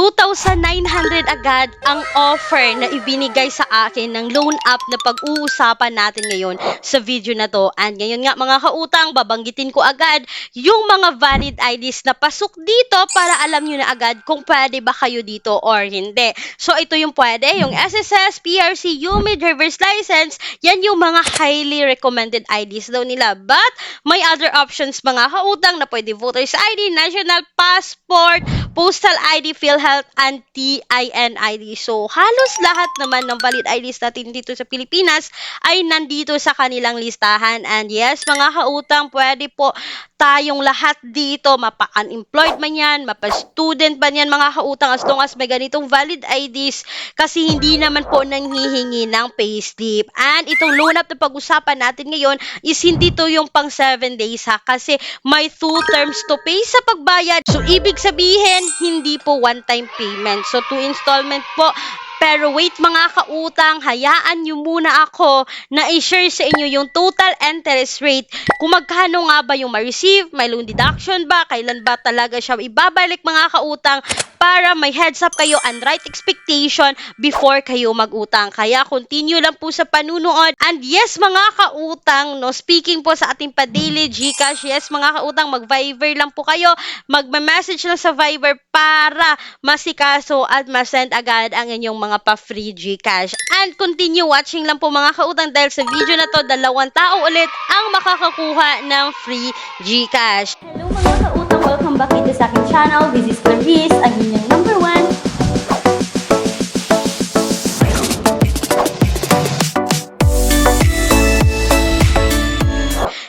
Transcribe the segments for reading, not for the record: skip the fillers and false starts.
2,900 agad ang offer na ibinigay sa akin ng loan app na pag-uusapan natin ngayon sa video na to. And ngayon nga mga kautang, babanggitin ko agad yung mga valid IDs na pasok dito para alam nyo na agad kung pwede ba kayo dito or hindi. So ito yung pwede, yung SSS, PRC, UMI, driver's license, yan yung mga highly recommended IDs daw nila. But may other options mga kautang na pwede voter's ID, national passport, postal ID, PhilHealth, and TIN ID. So, halos lahat naman ng valid IDs natin dito sa Pilipinas ay nandito sa kanilang listahan. And yes, mga kautang, pwede po tayong lahat dito, mapa-unemployed man yan, mapa-student man yan, mga kautang, as long as may ganitong valid IDs, kasi hindi naman po nanghihingi ng payslip. And itong loan app na pag-usapan natin ngayon is hindi to yung pang 7 days ha, kasi may 2 terms to pay sa pagbayad. So, ibig sabihin, hindi po one-time payment. So, 2 installment po. Pero wait mga kautang, hayaan nyo muna ako na i-share sa inyo yung total interest rate. Kung magkano nga ba yung ma-receive, may loan deduction ba, kailan ba talaga siya ibabalik mga kautang, para may heads up kayo and right expectation before kayo mag-utang. Kaya continue lang po sa panunood. And yes mga kautang, no, speaking po sa ating pa-daily GCash, yes mga kautang, mag-Viber lang po kayo, mag-message lang sa Viber para masikaso at masend agad ang inyong mga pa-free GCash. And continue watching lang po mga kautang dahil sa video na to, 2 tao ulit ang makakakuha ng free GCash. Hello mga kautang, welcome back dito sa aking channel. This is Clarice, ang inyong number 1.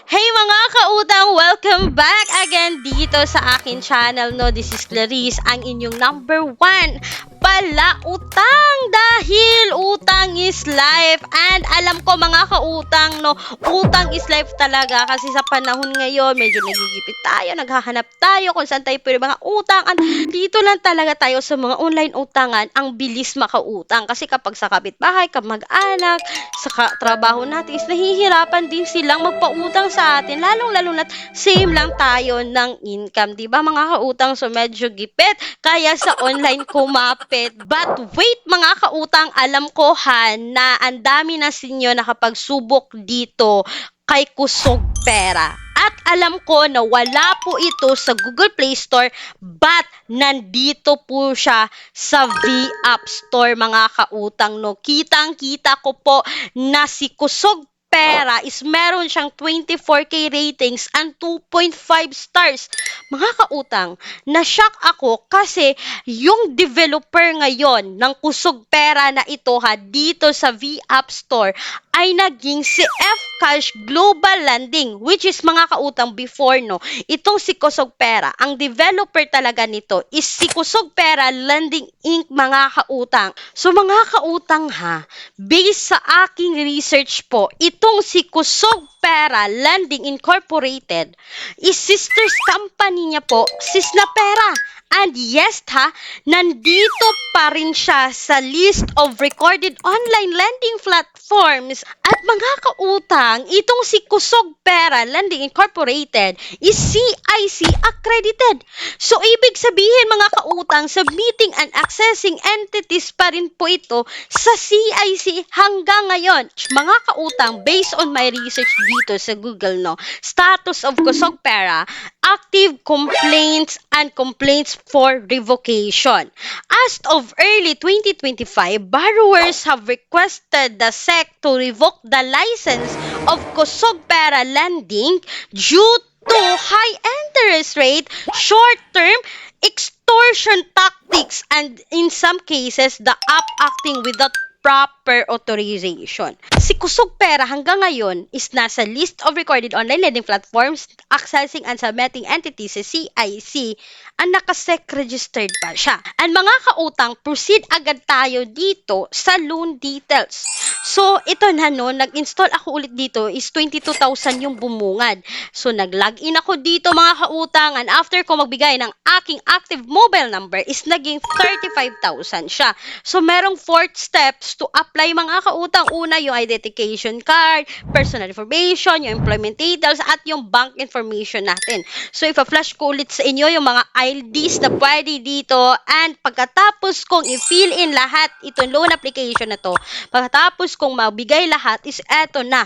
Hey mga kautang, welcome back again dito sa akin channel, no. This is Clarice, ang inyong number 1 pala utang, dahil utang is life. And alam ko mga kautang, no, utang is life talaga kasi sa panahon ngayon medyo nagigipit tayo, naghahanap tayo kung saan tayo pwede mga utang. And dito lang talaga tayo sa mga online utangan, ang bilis makautang kasi kapag sa kapitbahay, kamag-anak, sa trabaho natin is nahihirapan din silang magpautang sa atin, lalong-lalo na't same lang tayo ng income, di ba mga kautang? So medyo gipit kaya sa online kumapit. But wait mga kautang, alam ko ha na ang dami na sinyo nakapagsubok dito kay Kusog Pera. At alam ko na wala po ito sa Google Play Store, but nandito po siya sa V-App Store mga kautang, no. Kitang-kita ko po na si Kusog Pera is meron siyang 24K ratings and 2.5 stars. Mga kautang, na-shock ako kasi yung developer ngayon ng Kusog Pera na ito ha, dito sa V-App Store ay naging si Fcash Global Lending, which is mga kautang before, no, itong si Kusog Pera, ang developer talaga nito is si Kusog Pera Lending Inc. mga kautang. So mga kautang ha, based sa aking research po, itong si Kusog Pera Lending Incorporated is sister company niya po, Sisla Pera. And yes ha, nandito pa rin siya sa list of recorded online lending platforms. At mga kautang, itong si Kusog Pera Lending Incorporated is CIC accredited. So ibig sabihin mga kautang, submitting and accessing entities pa rin po ito sa CIC hanggang ngayon. Mga kautang, based on my research dito sa Google, no, status of Kusog Pera, active complaints and complaints for revocation. As of early 2025, borrowers have requested the SEC to revoke the license of Kusog Pera Lending due to high interest rate, short-term extortion tactics, and in some cases, the app acting without proper authorization. Si Kusog Pera hanggang ngayon is nasa list of recorded online lending platforms, accessing and submitting entities sa CIC, ang naka-SEC registered pa siya. And mga kautang, proceed agad tayo dito sa loan details. So, ito na no, nag-install ako ulit dito is 22,000 yung bumungad. So, nag-login ako dito mga kautang, and after ko magbigay ng aking active mobile number is naging 35,000 siya. So, merong 4 steps to apply apply mga kautang. Una, yung identification card, personal information, yung employment details, at yung bank information natin. So, ipa-flash ko ulit sa inyo yung mga IDs na pwede dito. And pagkatapos kong i-fill in lahat itong loan application na to, pagkatapos kong mabigay lahat is eto na,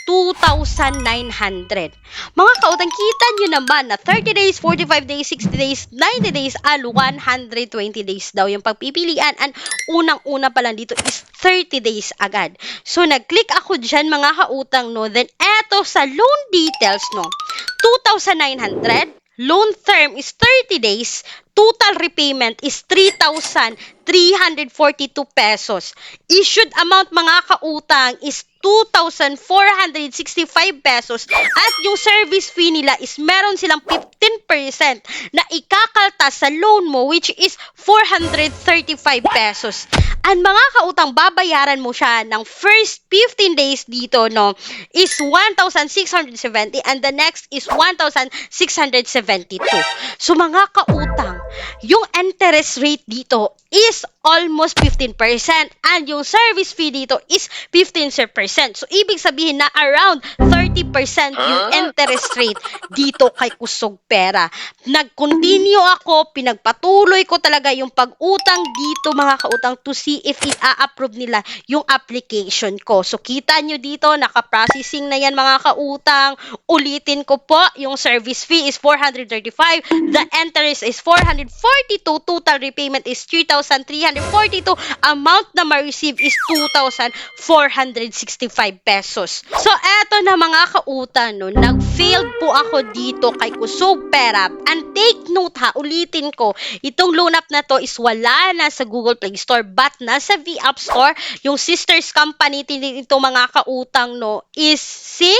2,900. Mga kautang, kita nyo naman na 30 days, 45 days, 60 days, 90 days, and 120 days daw yung pagpipilian. And unang-una pa lang dito is 30 days agad. So, nag-click ako dyan mga kautang, no? Then, eto sa loan details, no? 2,900. Loan term is 30 days. Total repayment is 3,342 pesos. Issued amount mga kautang is 2,465 pesos. At yung service fee nila is meron silang 15% na ikakaltas sa loan mo, which is 435 pesos. And mga kautang, babayaran mo siya ng first 15 days dito, no, is 1,670 and the next is 1,672. So mga kautang, yung interest rate dito is almost 15% and yung service fee dito is 15%. So ibig sabihin na around 30% yung interest rate dito kay Kusog Pera. Nag-continue ako, pinagpatuloy ko talaga yung pag-utang dito mga kautang to see if i-approve nila yung application ko. So kita nyo dito, naka-processing na yan mga kautang. Ulitin ko po, yung service fee is 435, the interest is 442, total repayment is 3,342, amount na ma-receive is 2,465 pesos. So eto na mga kautang, no, nag-failed po ako dito kay Kusog Pera. And take note ha, ulitin ko, itong loan app na to is wala na sa Google Play Store but nasa V-App Store. Yung sisters company nito mga kautang, no, is si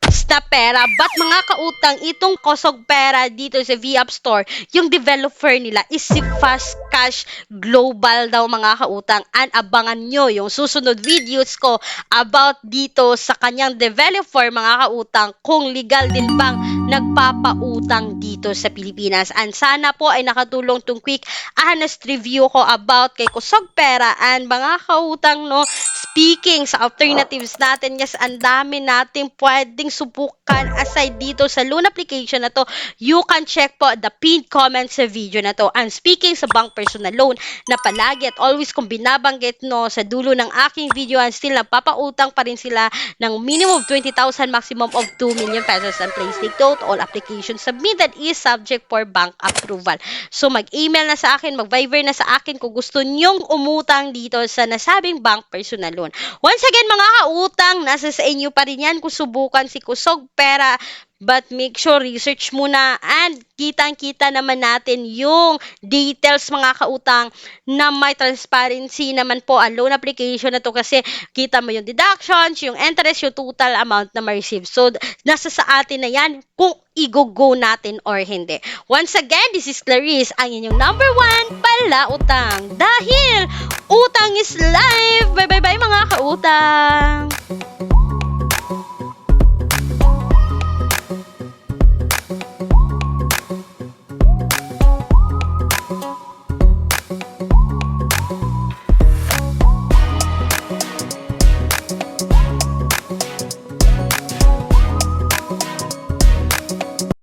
Snapera. But mga kautang, itong Kusog Pera dito sa V-App Store, yung developer nila is si Fast Cash Global daw mga kautang. And abangan nyo yung susunod videos ko about dito sa kanyang developer mga kautang, kung legal din bang nagpapautang dito sa Pilipinas. And sana po ay nakatulong tong quick honest review ko about kay Kusog Pera. And mga kautang, no, speaking sa alternatives natin, yes, ang dami nating pwedeng subukan aside dito sa loan application na to. You can check po the pinned comment sa video na to. And speaking sa bank personal loan, na palagi at always kong binabanggit, no, sa dulo ng aking video, and still nagpapautang pa rin sila ng minimum of 20,000, maximum of 2 million pesos. And please take note, all applications submitted is subject for bank approval. So mag-email na sa akin, mag-Viber na sa akin kung gusto nyong umutang dito sa nasabing bank personal loan. Once again mga kautang, nasa sa inyo pa rin yan kung subukan si Kusog Pera. But make sure research muna and kitang-kita naman natin yung details mga kautang na may transparency naman po ang loan application na to, kasi kita mo yung deductions, yung interest, yung total amount na ma-receive. So, nasa sa atin na yan kung i-go natin or hindi. Once again, this is Clarice, ang inyong number 1 palautang. Dahil utang is life! Bye-bye mga kautang!